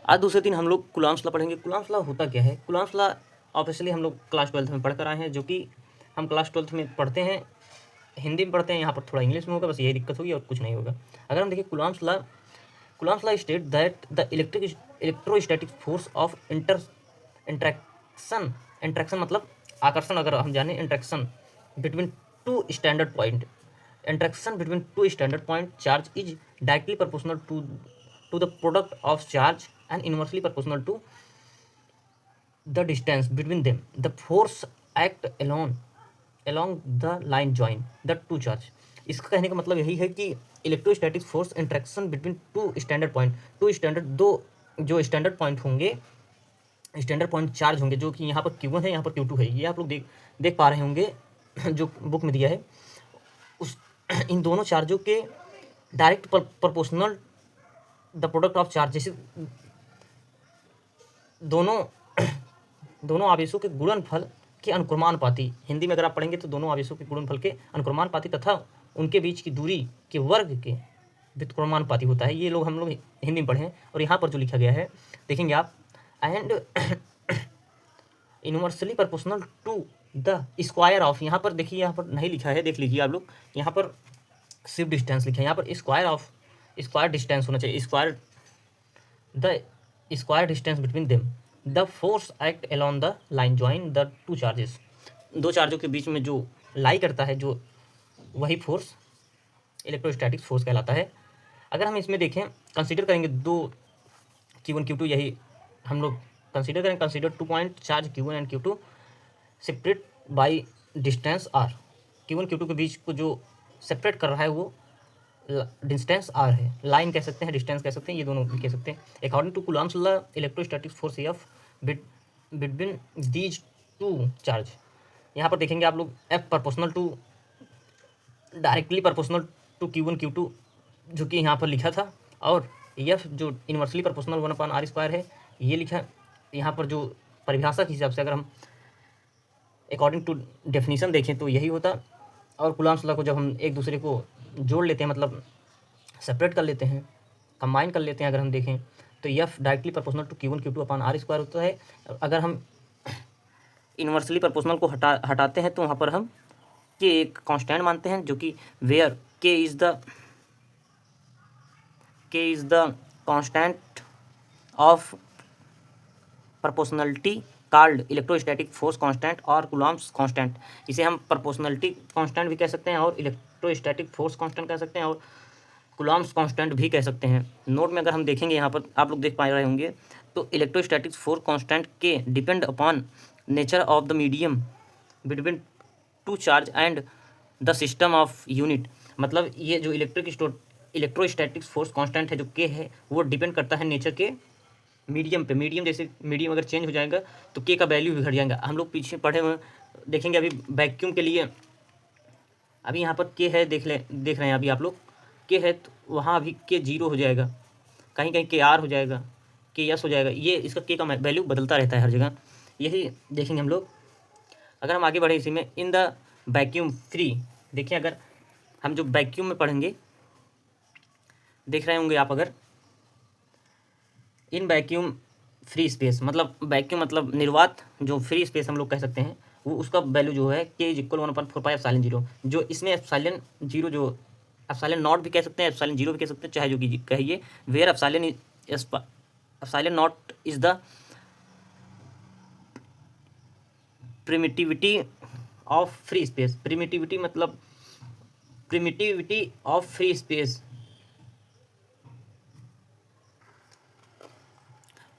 आज दूसरे दिन हम लोग कूलॉम्स लॉ पढ़ेंगे। कूलॉम्स लॉ होता क्या है? कूलॉम्स लॉ ऑब्वियसली हम लोग क्लास 12th में पढ़ कर आए हैं, जो कि हम क्लास 12th में पढ़ते हैं, हिंदी में पढ़ते हैं। यहाँ पर थोड़ा इंग्लिश में होगा, बस यही दिक्कत होगी और कुछ नहीं होगा। अगर हम देखें Coulomb's law state that the electrostatic force of interaction मतलब आकर्षण, अगर हम जाने interaction between two standard point, interaction between two standard point charge is directly proportional to the product of charge and inversely proportional to the distance between them. The force act along the line join the two charge. इसका कहने का मतलब यही है कि electrostatic force interaction between two standard दो जो standard point होंगे, स्टैंडर्ड पॉइंट चार्ज होंगे, जो कि यहाँ पर Q1 है, यहाँ पर Q2 है, ये आप लोग देख पा रहे होंगे जो बुक में दिया है। उस इन दोनों चार्जों के direct proportional the product of charge, जैसे दोनों आवेशों के गुणनफल के अनुक्रमानुपाती। हिंदी में अगर आप पढ़ेंगे तो दोनों आवेशों के गुणनफल के अनुक्रमानुपाती तथा उनके बीच की दूरी के वर्ग के व्युत्क्रमानुपाती होता है। ये लोग हम लोग हिंदी में पढ़े हैं। और यहाँ पर जो लिखा गया है देखेंगे आप, and inversely proportional to the square of, यहाँ पर देखिए, यहाँ पर नहीं लिखा है, देख लीजिए आप लोग, यहाँ पर सिर्फ डिस्टेंस लिखा है, यहाँ पर स्क्वायर डिस्टेंस होना चाहिए, square distance between them. The force act along the line join the two charges, दो चार्जों के बीच में जो लाई करता है, जो वही फोर्स इलेक्ट्रोस्टैटिक फोर्स कहलाता है। अगर हम इसमें देखें, कंसीडर करेंगे दो Q1 Q2, यही हम लोग कंसीडर करें। Consider 2 point charge Q1 and Q2 separate by distance R। Q1 Q2 के बीच को जो सेपरेट कर रहा है वो डिस्टेंस R है। लाइन कह सकते हैं, डिस्टेंस कह सकते हैं, ये दोनों भी कह सकते हैं। According to Coulomb's law, electrostatic force F between these two charge, यहाँ पर देखेंगे आप लोग, F proportional to directly proportional to Q1 Q2 जो कि यहाँ पर लिखा था, और F जो इनवर्सली प्रोपोर्शनल 1/r² है, ये लिखा यहाँ पर। जो परिभाषा के हिसाब से अगर हम अकॉर्डिंग टू डेफिनेशन देखें तो यही होता। और कूलॉम्स लॉ को जब हम एक दूसरे को जोड़ लेते हैं, मतलब सेपरेट कर लेते हैं, कंबाइन कर लेते हैं, अगर हम देखें तो F directly proportional to Q1 Q2/r² होता है। अगर हम इनवर्सली प्रोपोर्शनल को हटाते हैं तो वहाँ पर हम के एक कांस्टेंट मानते हैं, जो कि वेयर के is the constant of proportionality called electrostatic force constant और कूलॉम्स कांस्टेंट। इसे हम प्रोपोर्शनलिटी कांस्टेंट भी कह सकते हैं, और इलेक्ट्रोस्टैटिक फोर्स कांस्टेंट कह सकते हैं, और कूलॉम्स कांस्टेंट भी कह सकते हैं। नोट में अगर हम देखेंगे, यहाँ पर आप लोग देख पा रहे होंगे, तो इलेक्ट्रोस्टैटिक फोर्स कांस्टेंट के depend upon nature of the medium between two charge and the system of unit. मतलब ये जो इलेक्ट्रोस्टैटिक फोर्स कांस्टेंट है, जो के है, वो डिपेंड करता है नेचर के मीडियम पे। जैसे मीडियम अगर चेंज हो जाएगा तो के का वैल्यू भी घट जाएगा। हम लोग पीछे पढ़े हुए देखेंगे, अभी वैक्यूम के लिए अभी यहाँ पर के है, देख रहे हैं अभी आप लोग, के है तो वहाँ अभी के 0 हो जाएगा, कहीं कहीं के R हो जाएगा, के S हो जाएगा। ये इसका के का वैल्यू बदलता रहता है हर जगह। यही देखेंगे हम लोग। अगर हम आगे बढ़े इसी में, इन द वैक्यूम फ्री, देखिए अगर हम जो वैक्यूम में पढ़ेंगे, देख रहे होंगे आप, अगर इन वैक्यूम फ्री स्पेस, मतलब वैक्यूम मतलब निर्वात जो फ्री स्पेस हम लोग कह सकते हैं, वो उसका वैल्यू जो है के इज इक्वल 1/4πε0। जो इसमें एप्सिलॉन 0, जो एप्सिलॉन नॉट भी कह सकते हैं, एप्सिलॉन 0 भी कह सकते हैं, चाहे जो कि कहिए, where epsilon not is the primitivity of free space. Primitivity मतलब primitivity of free space,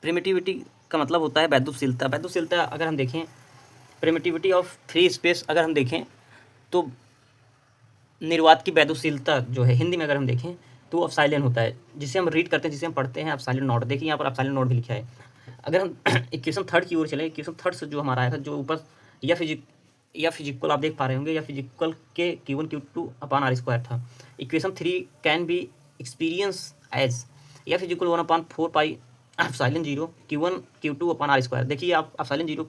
primitivity का मतलब होता है वैद्युतशीलता। वैद्युतशीलता अगर हम देखें, प्रिमिटिविटी ऑफ फ्री स्पेस अगर हम देखें तो निर्वात की वैद्युतशीलता जो है, हिंदी में अगर हम देखें तो एप्सिलॉन होता है, जिसे हम रीड करते हैं, जिसे हम पढ़ते हैं, एप्सिलॉन नॉट। देखिए यहाँ पर एप्सिलॉन नॉट भी लिखा है। अगर हम इक्वेशन थर्ड की ओर चले, इक्वेशन थर्ड से जो हमारा आया था, जो ऊपर या फिजिकल आप देख पा रहे होंगे, या फिजिकल के Q1 Q2/r² था। Equation 3 can be experience as या फिजिकल 1/4πε0 Q1 Q2/r²। देखिए आप एप्सिलॉन 0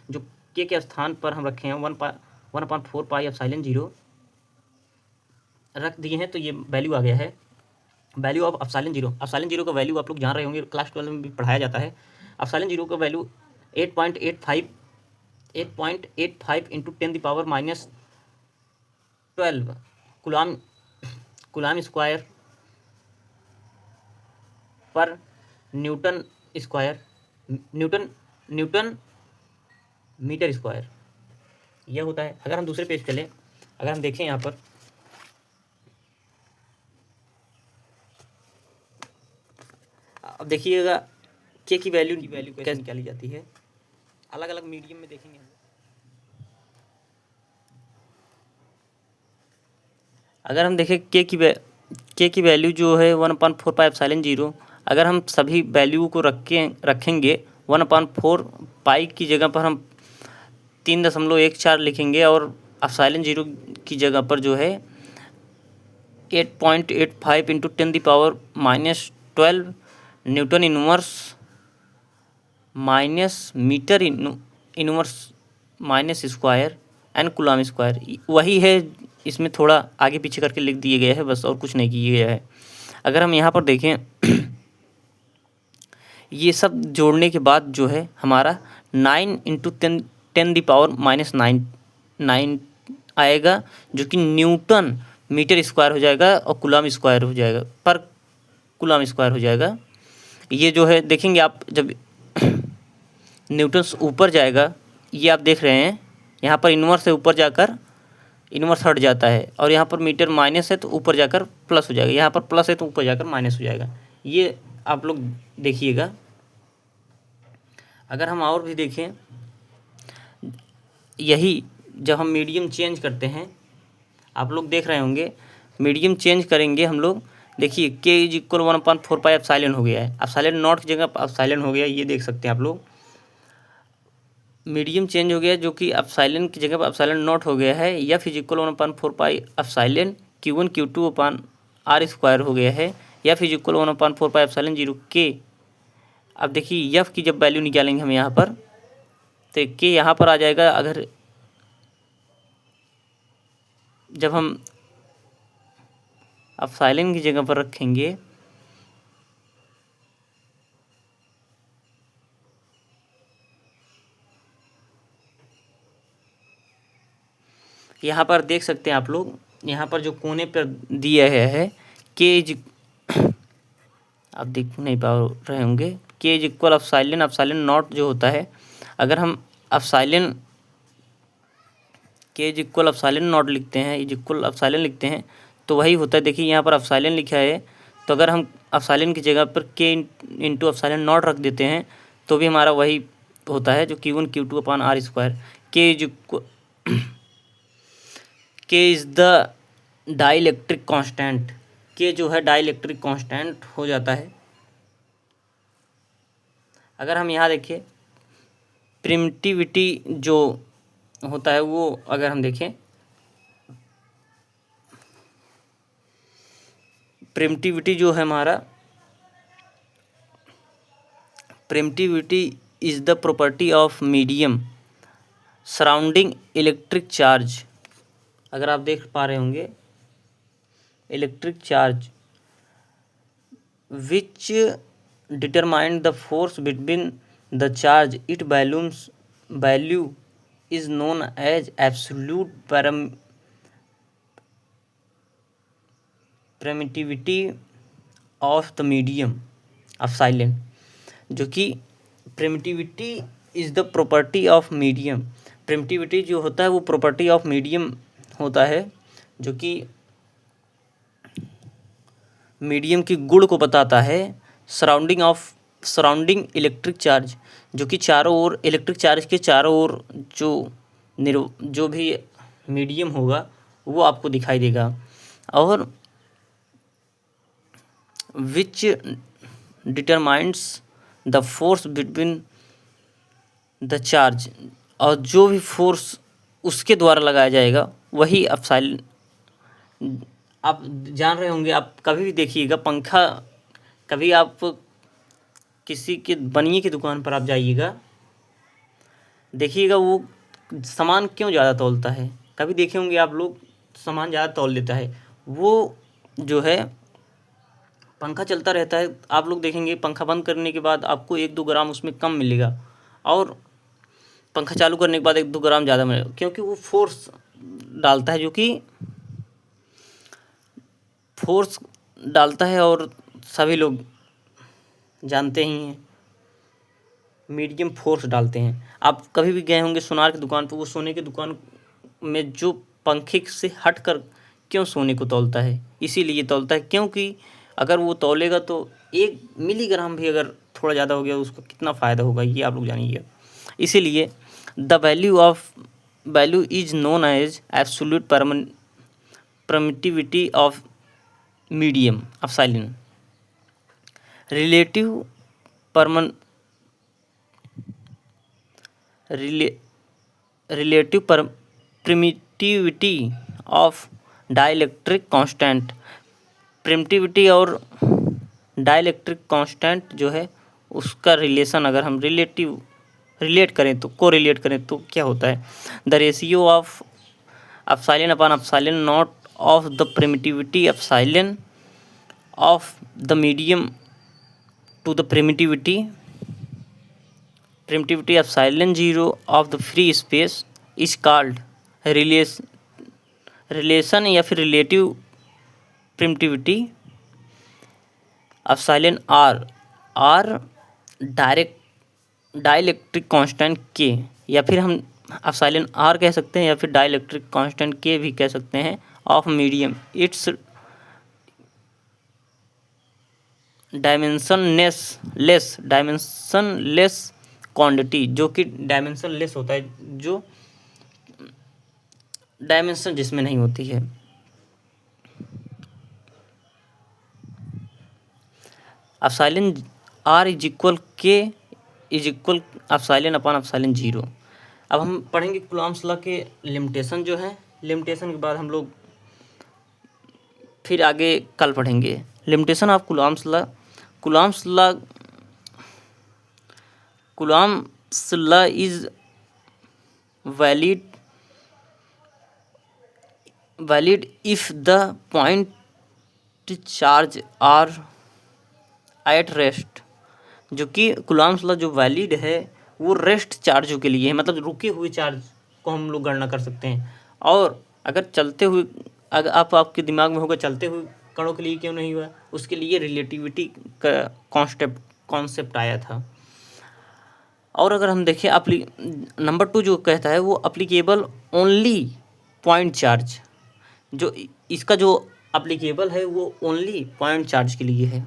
जो के स्थान पर हम रखे हैं 1/4πε0 रख दिए हैं, तो ये वैल्यू आ गया है value of epsilon zero. Epsilon zero का वैल्यू आप लोग जान रहे होंगे, क्लास 12 में भी पढ़ाया जाता है। एप्सिलॉन जीरो का value 8.85 into 10⁻⁻12 coulomb coulomb square पर newton square newton newton metre square यह होता है। अगर हम दूसरे पेज चले, अगर हम देखें यहाँ पर, अब देखिएगा के की वैल्यू कैसे निकाली जाती है, अलग अलग मीडियम में देखेंगे हम। अगर हम देखें के की वैल्यू जो है 1/4 एप्सिलॉन जीरो, अगर हम सभी वैल्यू को रखेंगे 1/4 पाई की जगह पर हम 3.14 लिखेंगे और एप्सिलॉन जीरो की जगह पर जो है 8.85 into 10⁻⁻12 newton inverse minus metre inverse minus square and coulomb square, वही है। इसमें थोड़ा आगे पीछे करके लिख दिए गए हैं बस, और कुछ नहीं किया गया है। अगर हम यहाँ पर देखें ये सब जोड़ने के बाद जो है हमारा 9 इंटू 10⁻⁻9 आएगा, जो कि न्यूटन मीटर स्क्वायर हो जाएगा और कूलाम स्क्वायर हो जाएगा, पर कूलाम स्क्वायर हो जाएगा। ये जो है देखेंगे आप, जब न्यूटन ऊपर जाएगा, ये आप देख रहे हैं यहाँ पर इन्वर्स से ऊपर जाकर इन्वर्स हट जाता है, और यहाँ पर मीटर माइनस है तो ऊपर जाकर प्लस हो जाएगा, यहाँ पर प्लस है तो ऊपर जाकर माइनस हो जाएगा। ये आप लोग देखिएगा। अगर हम और भी देखें, यही जब हम मीडियम चेंज करते हैं, आप लोग देख रहे होंगे मीडियम चेंज करेंगे हम लोग, देखिए के इज इक्वल 1/4 पाई एप्सिलॉन हो गया है, एप्सिलॉन नॉट की जगह एप्सिलॉन हो गया, ये देख सकते हैं आप लोग। मीडियम चेंज हो गया जो कि एप्सिलॉन की जगह पर एप्सिलॉन नॉट हो गया है। F is equal 1/4 pi epsilon Q1 Q2 upon R square हो गया है। F is equal 1/4 pi epsilon zero के। अब देखिए एफ की जब वैल्यू निकालेंगे हम यहाँ पर, तो के यहाँ पर आ जाएगा। अगर जब हम एप्सिलॉन की जगह पर रखेंगे, यहाँ पर देख सकते हैं आप लोग, यहाँ पर जो कोने पर दिया गया है के इज, आप देख नहीं पा रहे होंगे, के इज इक्वल एप्सिलॉन नॉट जो होता है, अगर हम एप्सिलॉन के इज इक्वल एप्सिलॉन नॉट लिखते हैं, इज इक्वल एप्सिलॉन लिखते हैं, तो वही होता है। देखिए यहाँ पर एप्सिलॉन लिखा है, तो अगर हम एप्सिलॉन की जगह पर के इंटू एप्सिलॉन नॉट रख देते हैं तो भी हमारा वही होता है, जो Q1 Q2 अपान R स्क्वायर। के इज़ द डाइलेक्ट्रिक कांस्टेंट, के जो है डाइलेक्ट्रिक कांस्टेंट हो जाता है। अगर हम यहाँ देखें प्रिमिटिविटी जो होता है वो, अगर हम देखें प्रिमिटिविटी जो है हमारा, primitivity is the property of medium surrounding electric charge. अगर आप देख पा रहे होंगे electric charge which determine the force between the charge it value is known as absolute permittivity of the medium epsilon, जो कि permittivity is the property of medium. Permittivity जो होता है वो प्रॉपर्टी ऑफ मीडियम होता है, जो कि मीडियम की गुण को बताता है। सराउंडिंग इलेक्ट्रिक चार्ज, जो कि चारों ओर इलेक्ट्रिक चार्ज के चारों ओर जो भी मीडियम होगा वो आपको दिखाई देगा। और विच determines the force between the charge, और जो भी फोर्स उसके द्वारा लगाया जाएगा वही एप्सिलॉन। आप जान रहे होंगे, आप कभी भी देखिएगा पंखा, कभी आप किसी के बनिए की दुकान पर आप जाइएगा, देखिएगा वो सामान क्यों ज़्यादा तौलता है। कभी देखे होंगे आप लोग, सामान ज़्यादा तौल लेता है, वो जो है पंखा चलता रहता है, आप लोग देखेंगे पंखा बंद करने के बाद आपको 1-2 ग्राम उसमें कम मिलेगा और पंखा चालू करने के बाद 1-2 ग्राम ज़्यादा मिलेगा, क्योंकि वो फोर्स डालता है, जो कि फोर्स डालता है। और सभी लोग जानते ही हैं मीडियम फोर्स डालते हैं। आप कभी भी गए होंगे सोनार की दुकान पर, वो सोने की दुकान में जो पंखे से हट कर क्यों सोने को तौलता है, इसीलिए तौलता है क्योंकि अगर वो तौलेगा तो 1 मिलीग्राम भी अगर थोड़ा ज़्यादा हो गया उसका कितना फ़ायदा होगा, ये आप लोग जानिएगा। इसीलिए the value is known as absolute permittivity of medium epsilon. Relative perman relative primitivity of dielectric constant. Primitivity और डाइलेक्ट्रिक कांस्टेंट जो है उसका रिलेशन अगर हम रिलेट करें तो कोरिलेट करें तो क्या होता है, the ratio of epsilon upon epsilon not of the primitivity epsilon of the medium to the primitivity epsilon 0 of the free space is called relation या फिर relative primitivity. Epsilon R dielectric constant के, या फिर हम epsilon R कह सकते हैं या फिर डाइलेक्ट्रिक कांस्टेंट के भी कह सकते हैं of medium. It's dimensionless quantity, जो कि डायमेंशनलेस होता है, जो डायमेंशन जिसमें नहीं होती है। Epsilon R is equal epsilon upon epsilon 0। अब हम पढ़ेंगे कूलॉम्स लॉ के लिमिटेशन जो है, लिमिटेशन के बाद हम लोग फिर आगे कल पढ़ेंगे limitation of Coulomb's law. Coulomb's law is valid if the point charge are at rest. जो कि कूलॉम्स लॉ जो वैलिड है वो रेस्ट चार्जों के लिए है, मतलब रुके हुए चार्ज को हम लोग गणना कर सकते हैं। और अगर चलते हुए, अगर आपके दिमाग में होगा चलते हुए कणों के लिए क्यों नहीं हुआ, उसके लिए रिलेटिविटी का कॉन्सेप्ट आया था। और अगर हम देखें नंबर 2 जो कहता है वो अप्लीकेबल ओनली पॉइंट चार्ज, जो इसका जो अप्लीकेबल है वो ओनली पॉइंट चार्ज के लिए है।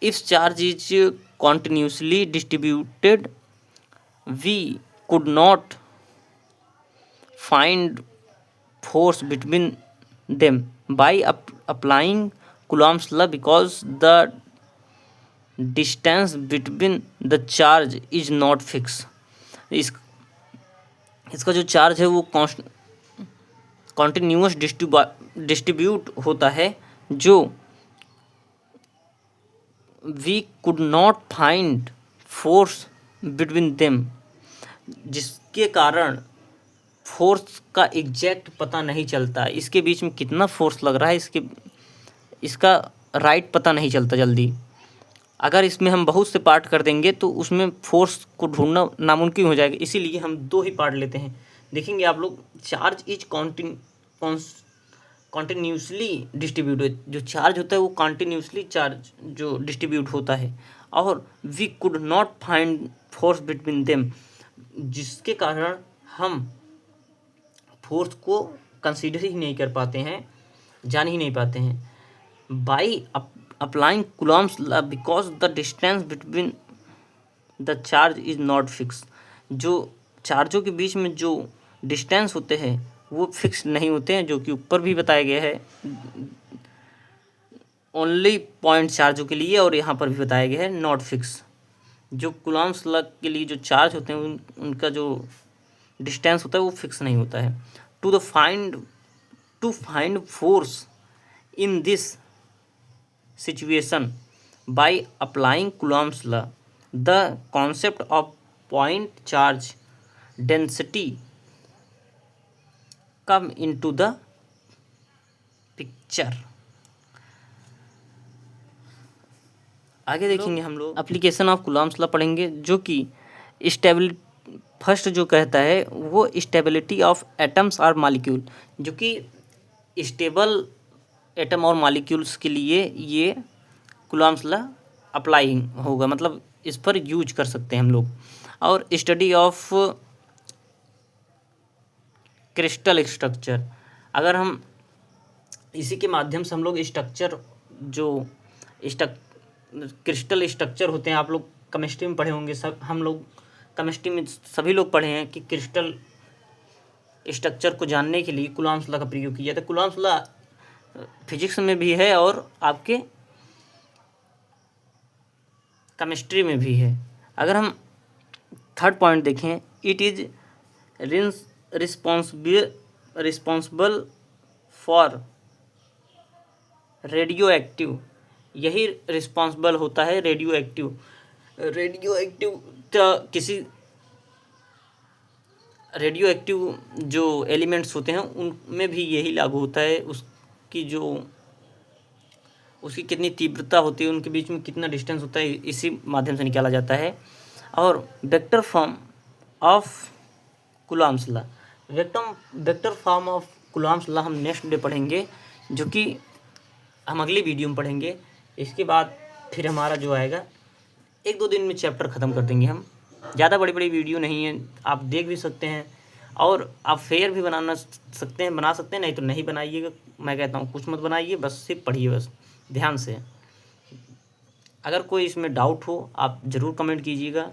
If charge is continuously distributed we could not find force between them by applying Coulomb's law because the distance between the charge is not fixed। इसका जो चार्ज है वो कॉन्टिन्यूस डिस्ट्रीब्यूट होता है, जो we could not find force between them, जिसके कारण force का एग्जैक्ट पता नहीं चलता, इसके बीच में कितना फोर्स लग रहा है इसका राइट पता नहीं चलता जल्दी। अगर इसमें हम बहुत से पार्ट कर देंगे तो उसमें फोर्स को ढूंढना नामुमकिन हो जाएगा, इसीलिए हम 2 ही पार्ट लेते हैं। देखेंगे आप लोग, चार्ज इज कॉन्टिन्यूसली डिस्ट्रीब्यूट, जो चार्ज होता है वो कॉन्टिन्यूसली चार्ज जो डिस्ट्रीब्यूट होता है। और we could not find force between them, जिसके कारण हम फोर्स को कंसीडर ही नहीं कर पाते हैं, जान ही नहीं पाते हैं। By applying Coulomb's law because the distance between the charge is not fix, जो चार्जों के बीच में जो डिस्टेंस होते हैं वो फिक्स नहीं होते हैं, जो कि ऊपर भी बताया गया है ओनली पॉइंट चार्जों के लिए, और यहाँ पर भी बताया गया है नॉट फिक्स। जो कूलॉम्स लॉ के लिए जो चार्ज होते हैं उनका जो डिस्टेंस होता है वो फिक्स नहीं होता है। To find force in this situation by applying Coulomb's law the concept of point charge density come into the picture। आगे देखेंगे हम लोग एप्लीकेशन ऑफ कूलॉम्स लॉ पढ़ेंगे, जो कि स्टेबिलिटी फर्स्ट जो कहता है वो स्टेबिलिटी ऑफ एटम्स और मॉलिक्यूल, जो कि स्टेबल एटम और मॉलिक्यूल्स के लिए ये कूलॉम्स लॉ अप्लाई होगा, मतलब इस पर यूज कर सकते हैं हम लोग। और स्टडी ऑफ क्रिस्टल स्ट्रक्चर, अगर हम इसी के माध्यम से हम लोग स्ट्रक्चर जो क्रिस्टल स्ट्रक्चर होते हैं, आप लोग केमिस्ट्री में पढ़े होंगे, सब हम लोग केमिस्ट्री में सभी लोग पढ़े हैं कि क्रिस्टल स्ट्रक्चर को जानने के लिए कूलॉम्स लॉ का प्रयोग किया जाता है। कूलॉम्स लॉ फिजिक्स में भी है और आपके केमिस्ट्री में भी है। अगर हम थर्ड पॉइंट देखें, it is responsible for radio active, यही रिस्पॉन्सिबल होता है रेडियो एक्टिव किसी रेडियो एक्टिव जो एलिमेंट्स होते हैं उनमें भी यही लागू होता है। उसकी कितनी तीव्रता होती है, उनके बीच में कितना डिस्टेंस होता है, इसी माध्यम से निकाला जाता है। और vector form of Coulomb's law, vector form of Coulomb's law हम नेक्स्ट डे पढ़ेंगे, जो कि हम अगली वीडियो में पढ़ेंगे। इसके बाद फिर हमारा जो आएगा 1-2 दिन में चैप्टर ख़त्म कर देंगे हम। ज़्यादा बड़ी वीडियो नहीं है, आप देख भी सकते हैं और आप फेयर भी बना सकते हैं, नहीं तो नहीं बनाइएगा। मैं कहता हूँ कुछ मत बनाइए, बस सिर्फ पढ़िए बस ध्यान से। अगर कोई इसमें डाउट हो आप ज़रूर कमेंट कीजिएगा।